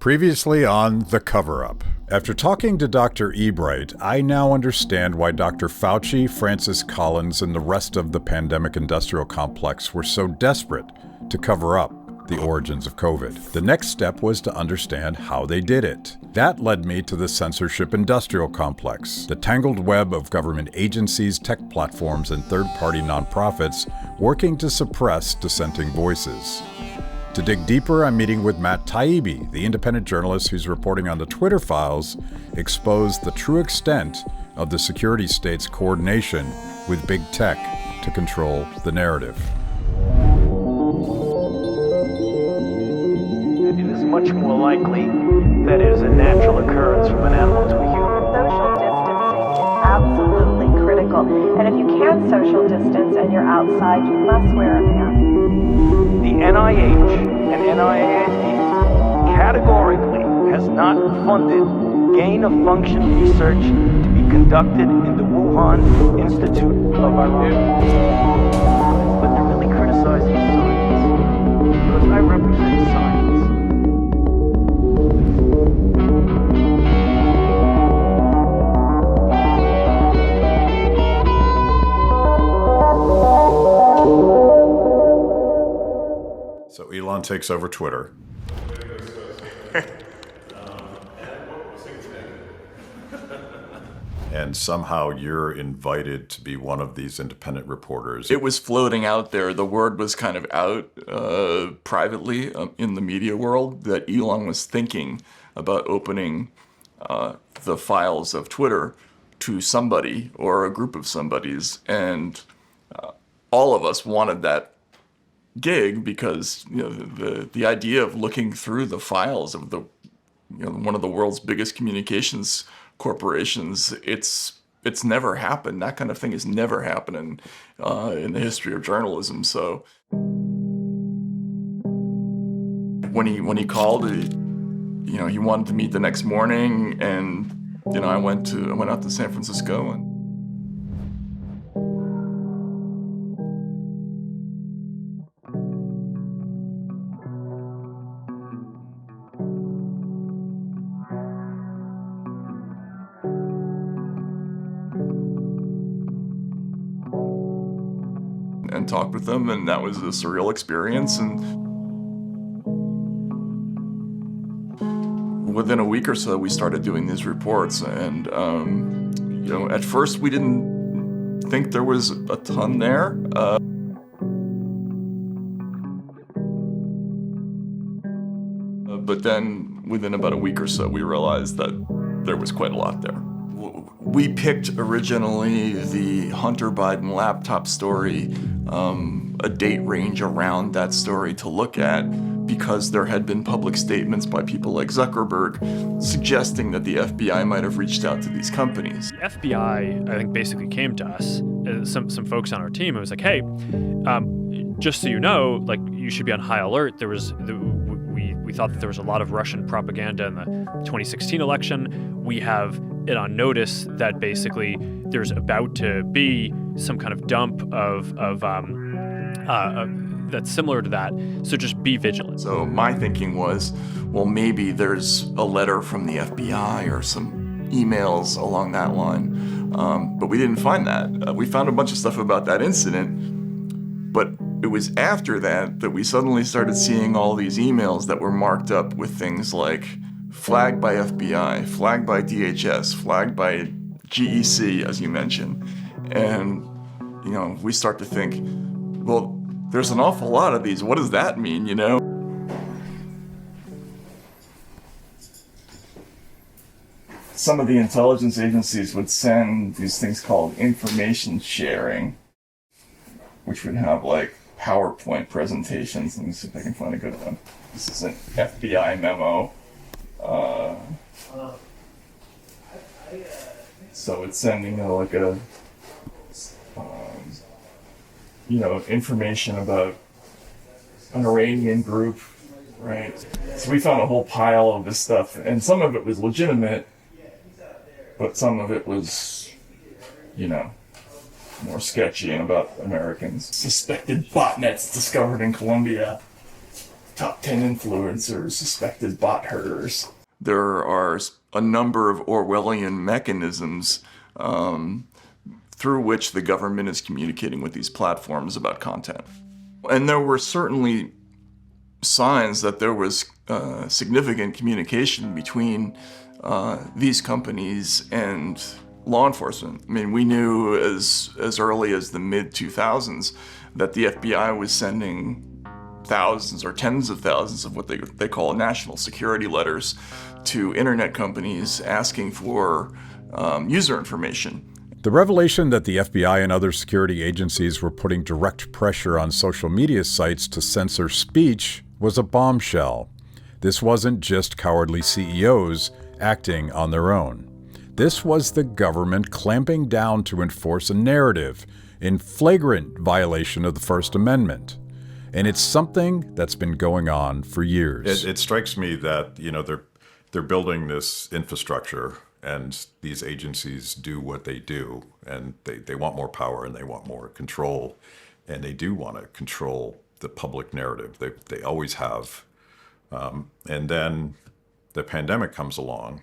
Previously on The Coverup. After talking to Dr. Ebright, I now understand why Dr. Fauci, Francis Collins, and the rest of the pandemic industrial complex were so desperate to cover up the origins of COVID. The next step was to understand how they did it. That led me to the censorship industrial complex, the tangled web of government agencies, tech platforms, and third-party nonprofits working to suppress dissenting voices. To dig deeper, I'm meeting with Matt Taibbi, the independent journalist whose reporting on the Twitter files exposed the true extent of the security state's coordination with big tech to control the narrative. It is much more likely that it is a natural occurrence from an animal to a human. Social distancing is absolutely critical. And if you can't social distance and you're outside, you must wear a mask. The NIH and NIAID categorically has not funded gain-of-function research to be conducted in the Wuhan Institute of Virology. But they're really criticizing science, because I represent science. So Elon takes over Twitter. And somehow you're invited to be one of these independent reporters. It was floating out there. The word was kind of out privately in the media world that Elon was thinking about opening the files of Twitter to somebody or a group of somebodies. And all of us wanted that gig because the idea of looking through the files of the one of the world's biggest communications corporations, it's never happened. That kind of thing has never happened in the history of journalism. So when he called, he wanted to meet the next morning, and I went out to San Francisco and talked with them, and that was a surreal experience. And within a week or so, we started doing these reports. And at first we didn't think there was a ton there. But then within about a week or so, we realized that there was quite a lot there. We picked originally the Hunter Biden laptop story, a date range around that story to look at, because there had been public statements by people like Zuckerberg suggesting that the FBI might have reached out to these companies. The FBI, I think, basically came to us, some folks on our team, and was like, hey, just so you know, like, you should be on high alert. We thought that there was a lot of Russian propaganda in the 2016 election. We have it on notice that basically there's about to be some kind of dump of that's similar to that. So just be vigilant. So my thinking was, well, maybe there's a letter from the FBI or some emails along that line. But we didn't find that. We found a bunch of stuff about that incident, but it was after that we suddenly started seeing all these emails that were marked up with things like flagged by FBI, flagged by DHS, flagged by GEC, as you mentioned. And, we start to think, well, there's an awful lot of these. What does that mean, Some of the intelligence agencies would send these things called information sharing, which would have like PowerPoint presentations. Let me see if I can find a good one. This is an FBI memo. So it's sending information about an Iranian group, right? So we found a whole pile of this stuff, and some of it was legitimate, but some of it was, more sketchy and about Americans. Suspected botnets discovered in Colombia. top 10 influencers suspected bot herders. There are a number of Orwellian mechanisms through which the government is communicating with these platforms about content. And there were certainly signs that there was significant communication between these companies and law enforcement. I mean, we knew as early as the mid-2000s that the FBI was sending thousands or tens of thousands of what they call national security letters to internet companies asking for user information. The revelation that the FBI and other security agencies were putting direct pressure on social media sites to censor speech was a bombshell. This wasn't just cowardly CEOs acting on their own. This was the government clamping down to enforce a narrative in flagrant violation of the First Amendment. And it's something that's been going on for years. It strikes me that, they're building this infrastructure, and these agencies do what they do, and they want more power and they want more control, and they do want to control the public narrative. They always have. And then the pandemic comes along.